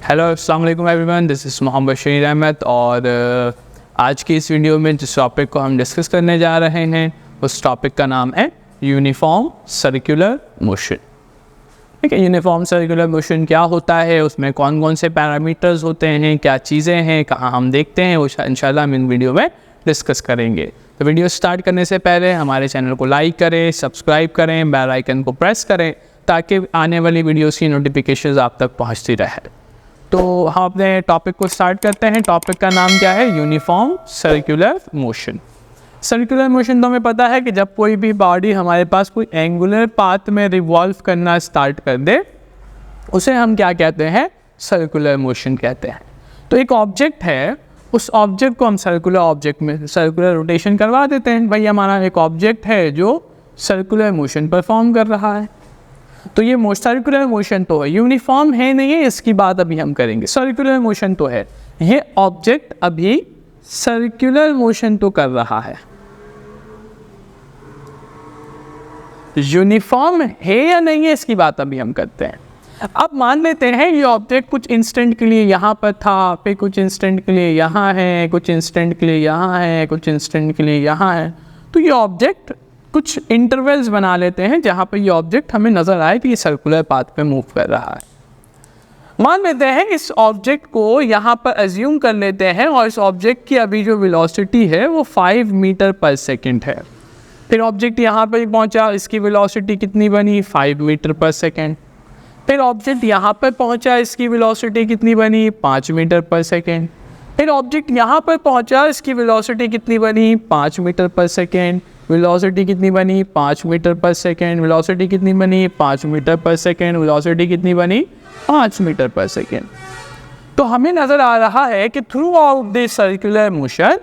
Hello अस्सलाम वालेकुम everyone, this is Mohammad Bashir Ahmed और आज की इस वीडियो में जिस टॉपिक को हम डिस्कस करने जा रहे हैं उस टॉपिक का नाम है यूनिफॉर्म सर्कुलर मोशन। ठीक है, यूनिफॉर्म सर्कुलर मोशन क्या होता है, उसमें कौन कौन से पैरामीटर्स होते हैं, क्या चीज़ें हैं, कहाँ हम देखते हैं, वो इंशाल्लाह हम इन वीडियो में डिस्कस करेंगे। तो वीडियो स्टार्ट करने से पहले हमारे चैनल को लाइक करें, सब्सक्राइब करें, बेल आइकन को प्रेस करें ताकि आने वाली वीडियोस की नोटिफिकेशंस आप तक पहुंचती रहे। तो हम अपने टॉपिक को स्टार्ट करते हैं। टॉपिक का नाम क्या है? Uniform circular motion. Circular motion तो हमें पता है कि जब कोई भी बॉडी हमारे पास कोई एंगुलर पाथ में रिवॉल्व करना स्टार्ट कर दे उसे हम क्या कहते हैं? सर्कुलर मोशन कहते हैं। तो एक ऑब्जेक्ट है, उस ऑब्जेक्ट को हम सर्कुलर ऑब्जेक्ट में सर्कुलर रोटेशन करवा देते हैं। भाई हमारा एक ऑब्जेक्ट है जो सर्कुलर मोशन परफॉर्म कर रहा है। तो ये सर्कुलर मोशन तो है, यूनिफॉर्म है नहीं है, इसकी बात अभी हम करेंगे। सर्कुलर मोशन तो है, ये ऑब्जेक्ट अभी सर्कुलर मोशन तो कर रहा है। यूनिफॉर्म है या नहीं है इसकी बात अभी हम करते हैं। अब मान लेते हैं ये ऑब्जेक्ट कुछ इंस्टेंट के लिए यहाँ पर था, फिर कुछ इंस्टेंट के लिए यहाँ है, कुछ इंस्टेंट के लिए यहाँ है, कुछ इंस्टेंट के लिए यहाँ है। तो ये ऑब्जेक्ट कुछ इंटरवल्स बना लेते हैं जहाँ पर ये ऑब्जेक्ट हमें नज़र आए कि ये सर्कुलर पाथ पे मूव कर रहा है। मान लेते हैं इस ऑब्जेक्ट को यहाँ पर अज्यूम कर लेते हैं और इस ऑब्जेक्ट की अभी जो वेलोसिटी है वो 5 मीटर पर सेकेंड है। फिर ऑब्जेक्ट यहाँ पर पहुँचा, इसकी वेलोसिटी कितनी बनी? 5 मीटर पर सेकेंड। फिर ऑब्जेक्ट यहाँ पर पहुँचा, इसकी वेलोसिटी कितनी बनी? 5 मीटर पर सेकेंड। फिर ऑब्जेक्ट यहाँ पर पहुँचा, इसकी वेलोसिटी कितनी बनी? 5 मीटर पर सेकेंड। वेलोसिटी कितनी बनी? 5 मीटर पर सेकेंड। वेलोसिटी कितनी बनी? 5 मीटर पर सेकेंड। वेलोसिटी कितनी बनी? 5 मीटर पर सेकेंड। तो हमें नज़र आ रहा है कि through out this circular motion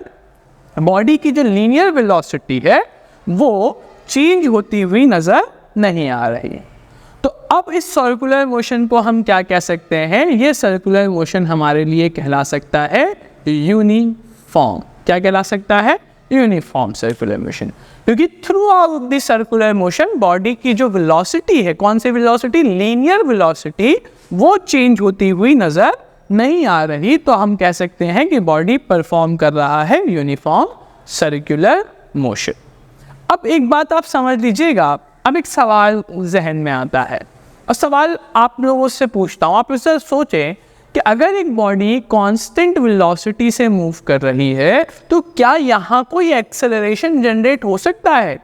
body की जो लीनियर वेलोसिटी है वो चेंज होती हुई नज़र नहीं आ रही। तो अब इस सर्कुलर मोशन को हम क्या कह सकते हैं? ये सर्कुलर मोशन हमारे लिए कहला सकता है यूनिफॉर्म। क्या कहला सकता है? Uniform circular motion. क्योंकि throughout the circular motion body की जो वेलोसिटी है, कौन सी वेलोसिटी? लीनियर वेलोसिटी, वो चेंज होती हुई नज़र नहीं आ रही। तो हम कह सकते हैं कि बॉडी परफॉर्म कर रहा है यूनिफॉर्म सर्कुलर मोशन। अब एक बात आप समझ लीजिएगा, अब एक सवाल जहन में आता है और सवाल आप लोगों से पूछता हूँ। आप इससे सोचें कि अगर एक बॉडी कांस्टेंट वेलोसिटी से मूव कर रही है तो क्या यहाँ कोई एक्सेलरेशन जनरेट हो सकता है?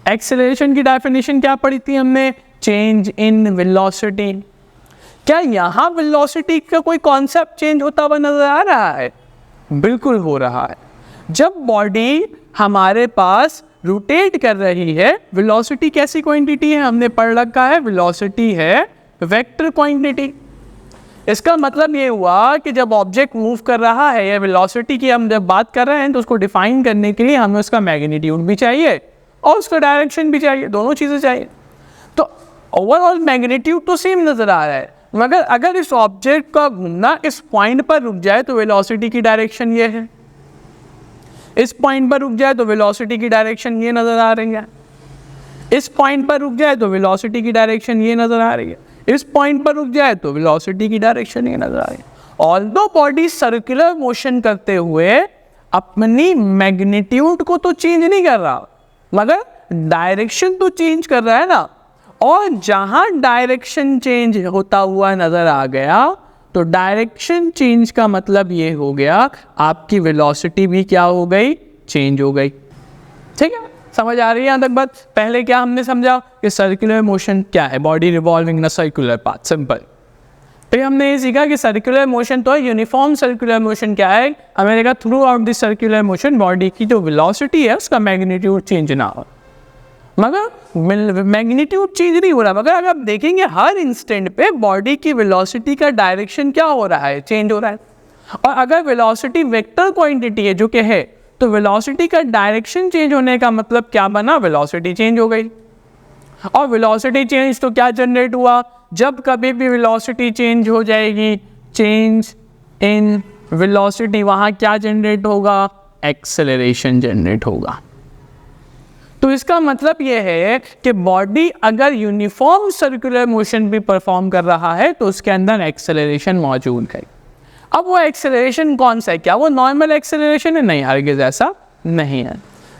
एक्सेलरेशन की डेफिनेशन क्या पढ़ी थी हमने? Change in velocity. क्या यहाँ वेलोसिटी का कोई कॉन्सेप्ट चेंज होता हुआ नजर आ रहा है? बिल्कुल हो रहा है। जब बॉडी हमारे पास रोटेट कर रही है, वेलोसिटी कैसी क्वांटिटी है? हमने पढ़ रखा है, वेलोसिटी है वेक्टर क्वांटिटी। इसका मतलब ये हुआ कि जब ऑब्जेक्ट मूव कर रहा है या वेलोसिटी की हम जब बात कर रहे हैं तो उसको डिफाइन करने के लिए हमें उसका मैग्नीट्यूड भी चाहिए और उसका डायरेक्शन भी चाहिए, दोनों चीज़ें चाहिए। तो ओवरऑल मैग्नीट्यूड तो सेम नज़र आ रहा है, मगर अगर इस ऑब्जेक्ट का घूमना इस पॉइंट पर रुक जाए तो वेलोसिटी की डायरेक्शन ये है, इस पॉइंट पर रुक जाए तो वेलोसिटी की डायरेक्शन ये नज़र आ रही है, इस पॉइंट पर रुक जाए तो वेलोसिटी की डायरेक्शन ये नज़र आ रही है, इस पॉइंट पर रुक जाए तो वेलोसिटी की डायरेक्शन ये नजर आ रही है। ऑल्दो बॉडी सर्कुलर मोशन करते हुए अपनी मैग्नीट्यूड को तो चेंज नहीं कर रहा, मगर डायरेक्शन तो चेंज कर रहा है ना। और जहां डायरेक्शन चेंज होता हुआ नजर आ गया तो डायरेक्शन चेंज का मतलब ये हो गया आपकी वेलोसिटी भी क्या हो गई? चेंज हो गई। ठीक है, समझ आ रही है यहाँ तक बात? पहले क्या हमने समझा कि सर्कुलर मोशन क्या है? Body revolving in a circular path, simple. फिर हमने ये सीखा कि सर्कुलर मोशन तो है, यूनिफॉर्म सर्कुलर मोशन क्या है? हमने कहा through out this circular motion body की जो वेलोसिटी है उसका मैग्नीट्यूड चेंज ना हो, मगर मैग्नीट्यूड चेंज नहीं हो रहा, मगर अगर आप देखेंगे हर इंस्टेंट पे बॉडी की वेलोसिटी का डायरेक्शन क्या हो रहा है? चेंज हो रहा है। और अगर वेलोसिटी वेक्टर क्वांटिटी है जो कि है, तो वेलोसिटी का डायरेक्शन चेंज होने का मतलब क्या बना? वेलोसिटी चेंज हो गई। और वेलोसिटी चेंज तो क्या जनरेट हुआ? जब कभी भी वेलोसिटी चेंज हो जाएगी, चेंज इन वेलोसिटी, वहाँ क्या जनरेट होगा? एक्सेलरेशन जनरेट होगा। तो इसका मतलब ये है कि बॉडी अगर यूनिफॉर्म सर्कुलर मोशन भी परफॉर्म कर रहा है तो उसके अंदर एक्सेलरेशन मौजूद है। अब वो एक्सेलरेशन कौन सा है? क्या वो नॉर्मल एक्सेलरेशन है? नहीं, हरगिज़ ऐसा नहीं है।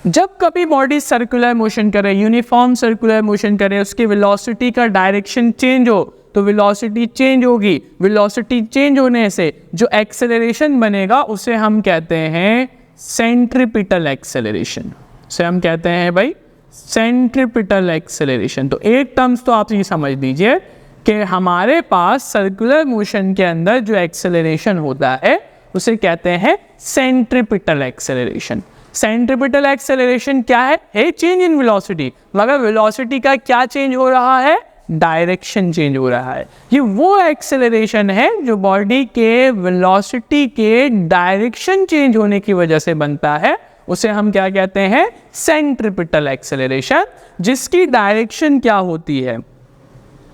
जब कभी बॉडी सर्कुलर मोशन करे, यूनिफॉर्म सर्कुलर मोशन करे, उसकी वेलोसिटी का डायरेक्शन चेंज हो तो वेलोसिटी चेंज होगी। वेलोसिटी चेंज होने से जो एक्सेलरेशन बनेगा उसे हम कहते हैं सेंट्रीपिटल एक्सेलरेशन। उसे हम कहते हैं भाई सेंट्रीपिटल एक्सेलरेशन। तो एक टर्म्स तो आप ये समझ लीजिए कि हमारे पास सर्कुलर मोशन के अंदर जो एक्सेलरेशन होता है उसे कहते हैं सेंट्रीपिटल एक्सेलरेशन। सेंट्रीपिटल एक्सेलरेशन क्या है? Change in velocity. मगर वेलोसिटी का क्या चेंज हो रहा है? डायरेक्शन चेंज हो रहा है। ये वो एक्सेलरेशन है जो बॉडी के वेलोसिटी के डायरेक्शन चेंज होने की वजह से बनता है। उसे हम क्या कहते हैं? सेंट्रीपिटल एक्सेलरेशन, जिसकी डायरेक्शन क्या होती है?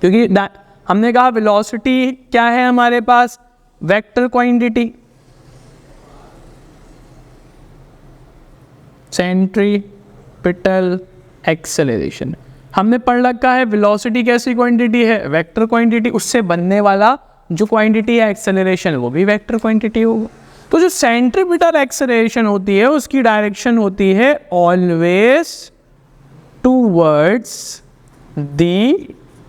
क्योंकि हमने कहा वेलोसिटी क्या है हमारे पास? Vector quantity. सेंट्रीपिटल एक्सेलरेशन हमने पढ़ रखा है। वेलोसिटी कैसी क्वांटिटी है? Vector quantity. उससे बनने वाला जो क्वांटिटी है एक्सेलरेशन वो भी वेक्टर क्वांटिटी होगा। तो जो सेंट्रीपिटल एक्सेलरेशन होती है उसकी डायरेक्शन होती है ऑलवेज टूवर्ड्स द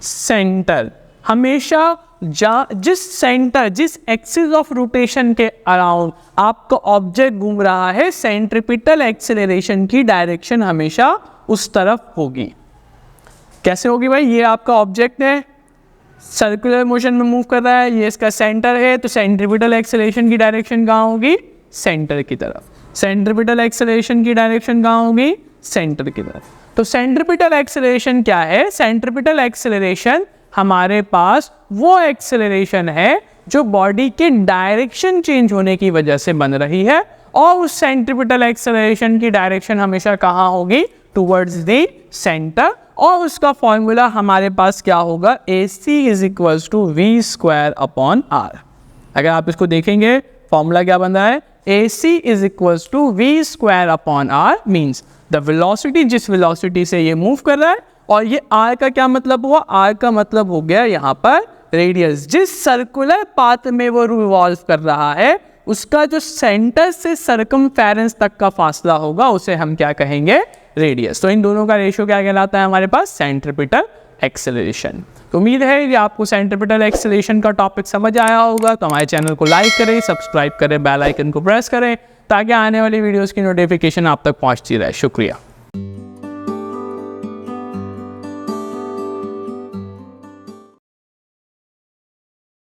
सेंटर। हमेशा जिस सेंटर, जिस एक्सिस ऑफ रोटेशन के अराउंड आपका ऑब्जेक्ट घूम रहा है, सेंट्रीपिटल एक्सेलरेशन की डायरेक्शन हमेशा उस तरफ होगी। कैसे होगी भाई? ये आपका ऑब्जेक्ट है, सर्कुलर मोशन में मूव कर रहा है, ये इसका सेंटर है, तो सेंट्रीपिटल एक्सेलरेशन की डायरेक्शन कहाँ होगी? सेंटर की तरफ। सेंट्रीपिटल एक्सेलरेशन की डायरेक्शन कहाँ होगी? सेंटर की तरफ। तो सेंट्रीपिटल एक्सेलरेशन क्या है? सेंट्रीपिटल एक्सेलरेशन हमारे पास वो एक्सेलरेशन है जो बॉडी के डायरेक्शन चेंज होने की वजह से बन रही है, और उस सेंट्रीपिटल एक्सेलरेशन की डायरेक्शन हमेशा कहाँ होगी? Towards the centre. और उसका फॉर्मूला हमारे पास क्या होगा? AC is equals to v²/r। अगर आप इसको देखेंगे फॉर्मूला क्या बन रहा है? AC is equals to v²/r means the velocity, जिस वेलोसिटी से ये मूव कर रहा है, और ये r का क्या मतलब हुआ? r का मतलब हो गया यहाँ पर रेडियस। जिस सर्कुलर पाथ में वो रिवॉल्व कर रहा है उसका जो सेंटर से सर्कमफेरेंस तक का फासला होगा उसे हम क्या कहेंगे? रेडियस। तो इन दोनों का रेशियो क्या कहलाता है हमारे पास? Centripetal acceleration. तो उम्मीद है कि आपको सेंट्रीपिटल एक्सेलरेशन का टॉपिक समझ आया होगा। तो हमारे चैनल को लाइक करें, सब्सक्राइब करें, बेल आइकन को प्रेस करें ताकि आने वाली वीडियोस की नोटिफिकेशन आप तक पहुंचती रहे। शुक्रिया।